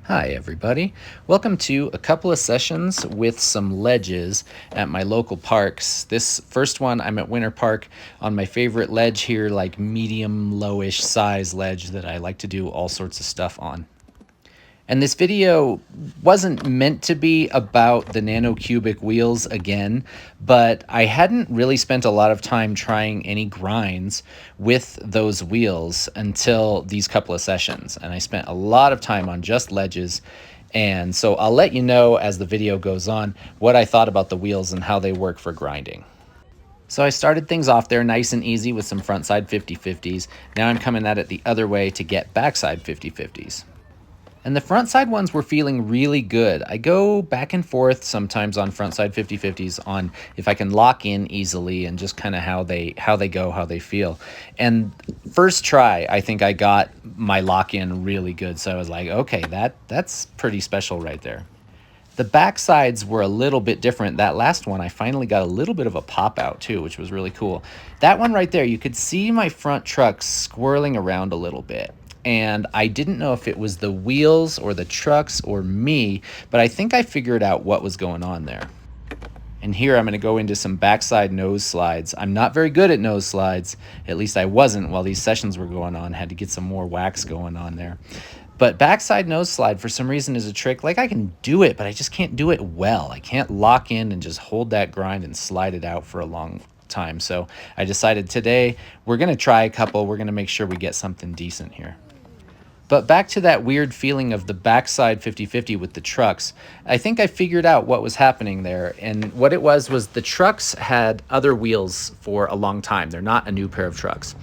Hi everybody, welcome to a couple of sessions with some ledges at my local parks. This first one I'm at Winter Park on my favorite ledge here, like medium lowish size ledge that I like to do all sorts of stuff on. And this video wasn't meant to be about the Nano cubic wheels again, but I hadn't really spent a lot of time trying any grinds with those wheels until these couple of sessions. And I spent a lot of time on just ledges. And so I'll let you know as the video goes on what I thought about the wheels and how they work for grinding. So I started things off there nice and easy with some frontside 50-50s. Now I'm coming at it the other way to get backside 50-50s. And the front side ones were feeling really good. I go back and forth sometimes on front side 50-50s on if I can lock in easily and just kind of how they go, how they feel. And first try, I think I got my lock in really good. So I was like, okay, that's pretty special right there. The back sides were a little bit different. That last one, I finally got a little bit of a pop out too, which was really cool. That one right there, you could see my front truck swirling around a little bit. And I didn't know if it was the wheels or the trucks or me, but I think I figured out what was going on there. And here I'm going to go into some backside nose slides. I'm not very good at nose slides. At least I wasn't while these sessions were going on. Had to get some more wax going on there. But backside nose slide, for some reason, is a trick. Like, I can do it, but I just can't do it well. I can't lock in and just hold that grind and slide it out for a long time. So I decided today we're going to try a couple. We're going to make sure we get something decent here. But back to that weird feeling of the backside 50-50 with the trucks, I think I figured out what was happening there. And what it was the trucks had other wheels for a long time. They're not a new pair of trucks.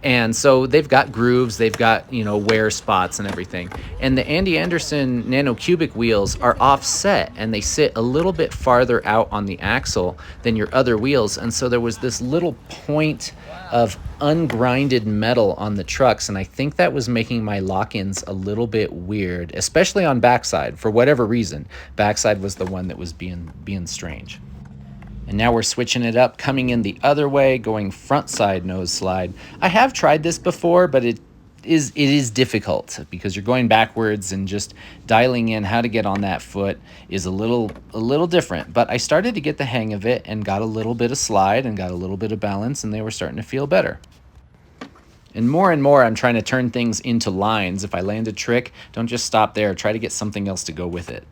And so they've got grooves, they've got, wear spots and everything. And the Andy Anderson Nano Cubic wheels are offset and they sit a little bit farther out on the axle than your other wheels. And so there was this little point of ungrinded metal on the trucks. And I think that was making my lock-ins a little bit weird, especially on backside. For whatever reason, backside was the one that was being strange. And now we're switching it up, coming in the other way, going front side nose slide. I have tried this before, but it is difficult because you're going backwards and just dialing in how to get on that foot is a little different. But I started to get the hang of it and got a little bit of slide and got a little bit of balance, and they were starting to feel better. And more I'm trying to turn things into lines. If I land a trick, don't just stop there. Try to get something else to go with it.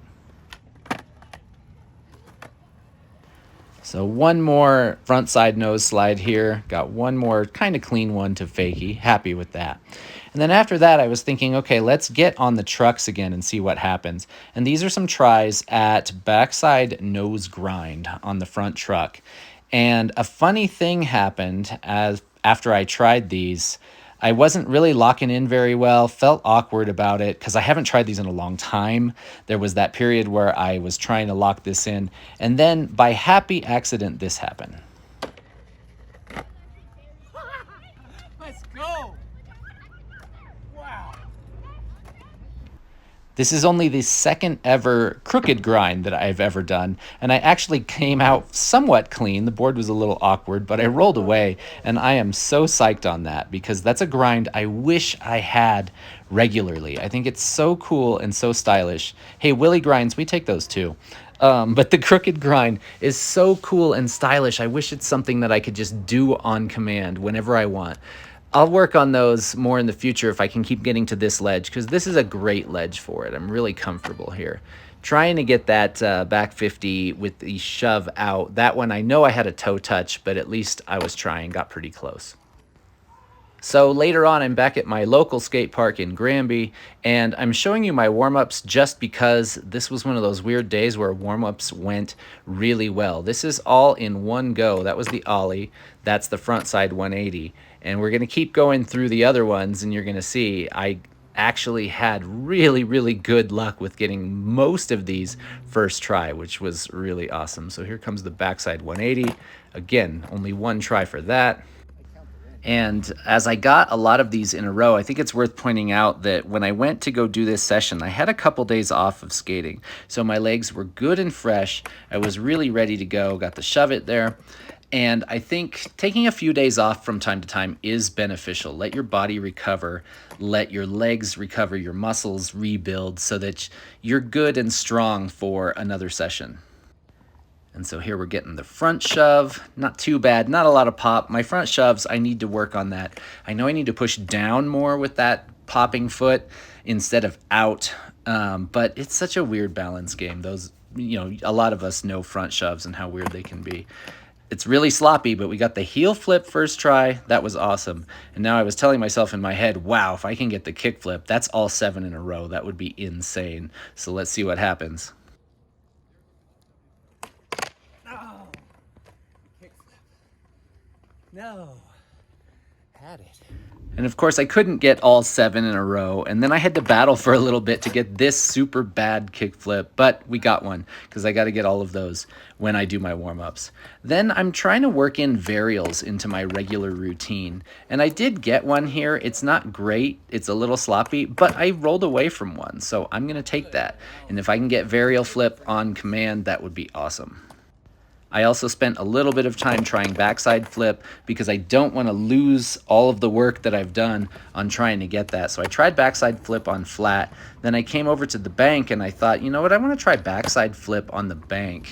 So one more front side nose slide here. Got one more kind of clean one to fakie. Happy with that. And then after that, I was thinking, okay, let's get on the trucks again and see what happens. And these are some tries at backside nose grind on the front truck. And a funny thing happened after I tried these. I wasn't really locking in very well, felt awkward about it because I haven't tried these in a long time. There was that period where I was trying to lock this in, and then by happy accident, this happened. Let's go! Wow! This is only the second ever crooked grind that I've ever done, and I actually came out somewhat clean. The board was a little awkward, but I rolled away, and I am so psyched on that because that's a grind I wish I had regularly. I think it's so cool and so stylish. Hey, Willy grinds, we take those too. But the crooked grind is so cool and stylish. I wish it's something that I could just do on command whenever I want. I'll work on those more in the future if I can keep getting to this ledge, because this is a great ledge for it. I'm really comfortable here. Trying to get that back 50 with the shove out. That one, I know I had a toe touch, but at least I was trying, got pretty close. So later on, I'm back at my local skate park in Granby, and I'm showing you my warm-ups just because this was one of those weird days where warm-ups went really well. This is all in one go. That was the ollie. That's the front side 180. And we're going to keep going through the other ones, and you're going to see I actually had really good luck with getting most of these first try, which was really awesome. So here comes the backside 180. Again, only one try for that. And as I got a lot of these in a row, I think it's worth pointing out that when I went to go do this session, I had a couple days off of skating. So my legs were good and fresh. I was really ready to go, got the shove it there. And I think taking a few days off from time to time is beneficial. Let your body recover, let your legs recover, your muscles rebuild so that you're good and strong for another session. And so here we're getting the front shove. Not too bad, not a lot of pop. My front shoves, I need to work on that. I know I need to push down more with that popping foot instead of out, but it's such a weird balance game. Those, a lot of us know front shoves and how weird they can be. It's really sloppy, but we got the heel flip first try. That was awesome. And now I was telling myself in my head, wow, if I can get the kick flip, that's all 7 in a row. That would be insane. So let's see what happens. No. Kickflip. No. Had it. And of course, I couldn't get all 7 in a row, and then I had to battle for a little bit to get this super bad kickflip, but we got one, because I got to get all of those when I do my warm-ups. Then I'm trying to work in varials into my regular routine, and I did get one here. It's not great, it's a little sloppy, but I rolled away from one, so I'm going to take that. And if I can get varial flip on command, that would be awesome. I also spent a little bit of time trying backside flip because I don't want to lose all of the work that I've done on trying to get that. So I tried backside flip on flat. Then I came over to the bank and I thought, you know what, I want to try backside flip on the bank.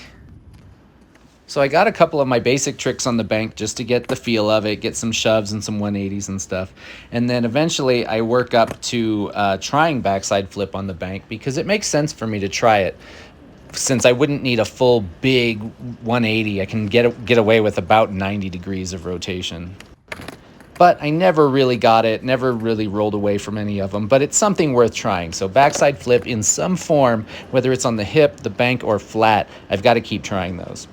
So I got a couple of my basic tricks on the bank just to get the feel of it, get some shoves and some 180s and stuff. And then eventually I work up to trying backside flip on the bank because it makes sense for me to try it. Since I wouldn't need a full big 180, I can get away with about 90 degrees of rotation. But I never really got it, never really rolled away from any of them, but it's something worth trying. So backside flip in some form, whether it's on the hip, the bank, or flat, I've got to keep trying those.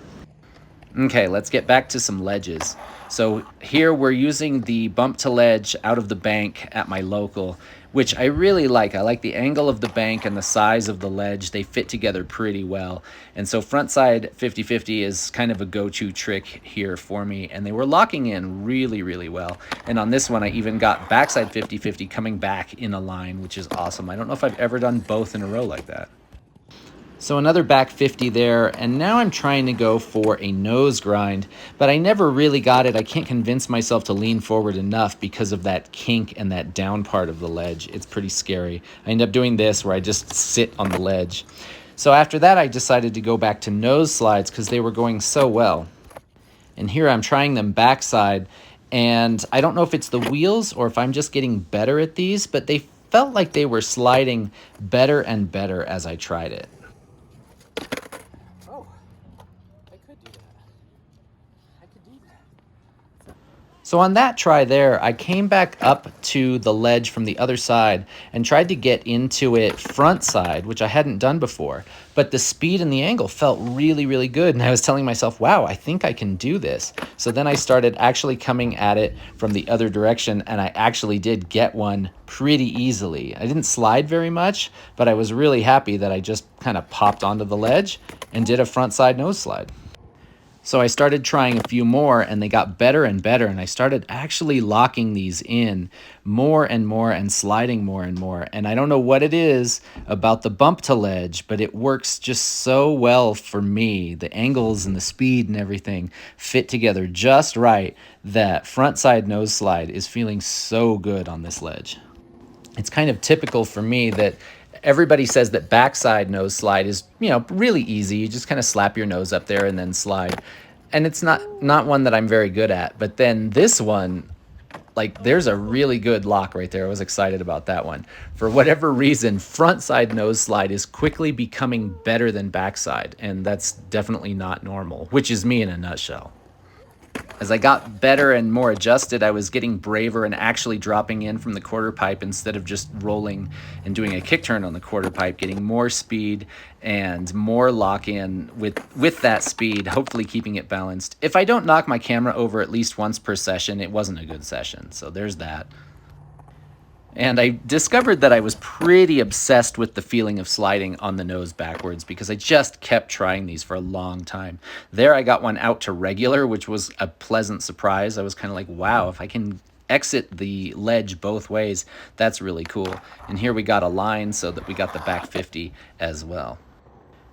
Okay, let's get back to some ledges. So here we're using the bump to ledge out of the bank at my local, which I really like. I like the angle of the bank and the size of the ledge. They fit together pretty well. And so frontside 50-50 is kind of a go-to trick here for me. And they were locking in really, really well. And on this one, I even got backside 50-50 coming back in a line, which is awesome. I don't know if I've ever done both in a row like that. So another back 50 there, and now I'm trying to go for a nose grind, but I never really got it. I can't convince myself to lean forward enough because of that kink and that down part of the ledge. It's pretty scary. I end up doing this where I just sit on the ledge. So after that, I decided to go back to nose slides because they were going so well. And here I'm trying them backside, and I don't know if it's the wheels or if I'm just getting better at these, but they felt like they were sliding better and better as I tried it. So on that try there, I came back up to the ledge from the other side and tried to get into it front side, which I hadn't done before. But the speed and the angle felt really, really good. And I was telling myself, wow, I think I can do this. So then I started actually coming at it from the other direction, and I actually did get one pretty easily. I didn't slide very much, but I was really happy that I just kind of popped onto the ledge and did a front side nose slide. So I started trying a few more, and they got better and better, and I started actually locking these in more and more and sliding more and more. And I don't know what it is about the bump to ledge, but it works just so well for me. The angles and the speed and everything fit together just right that front side nose slide is feeling so good on this ledge. It's kind of typical for me that everybody says that backside nose slide is, really easy. You just kind of slap your nose up there and then slide. And it's not one that I'm very good at. But then this one, like, there's a really good lock right there. I was excited about that one. For whatever reason, front side nose slide is quickly becoming better than backside. And that's definitely not normal, which is me in a nutshell. As I got better and more adjusted, I was getting braver and actually dropping in from the quarter pipe instead of just rolling and doing a kick turn on the quarter pipe, getting more speed and more lock in with that speed, hopefully keeping it balanced. If I don't knock my camera over at least once per session, it wasn't a good session. So there's that. And I discovered that I was pretty obsessed with the feeling of sliding on the nose backwards because I just kept trying these for a long time. There I got one out to regular, which was a pleasant surprise. I was kind of like, wow, if I can exit the ledge both ways, that's really cool. And here we got a line so that we got the back 50 as well.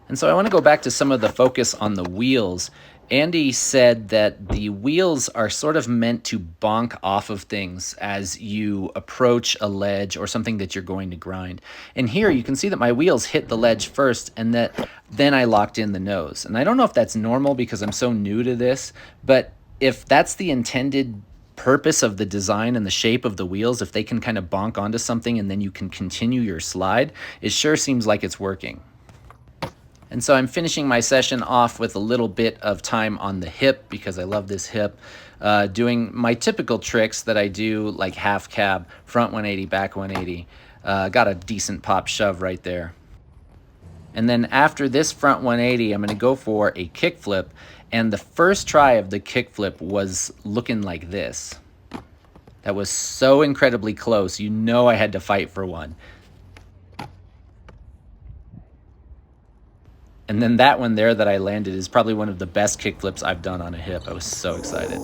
And so I want to go back to some of the focus on the wheels. Andy said that the wheels are sort of meant to bonk off of things as you approach a ledge or something that you're going to grind. And here you can see that my wheels hit the ledge first and that then I locked in the nose. And I don't know if that's normal because I'm so new to this, but if that's the intended purpose of the design and the shape of the wheels, if they can kind of bonk onto something and then you can continue your slide, it sure seems like it's working. And so I'm finishing my session off with a little bit of time on the hip because I love this hip, doing my typical tricks that I do, like half cab, front 180, back 180. Got a decent pop shove right there. And then after this front 180, I'm going to go for a kickflip. And the first try of the kickflip was looking like this. That was so incredibly close. You know I had to fight for one. And then that one there that I landed is probably one of the best kickflips I've done on a hip. I was so excited.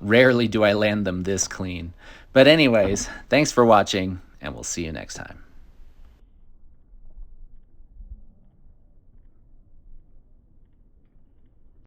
Rarely do I land them this clean. But anyways, thanks for watching, and we'll see you next time.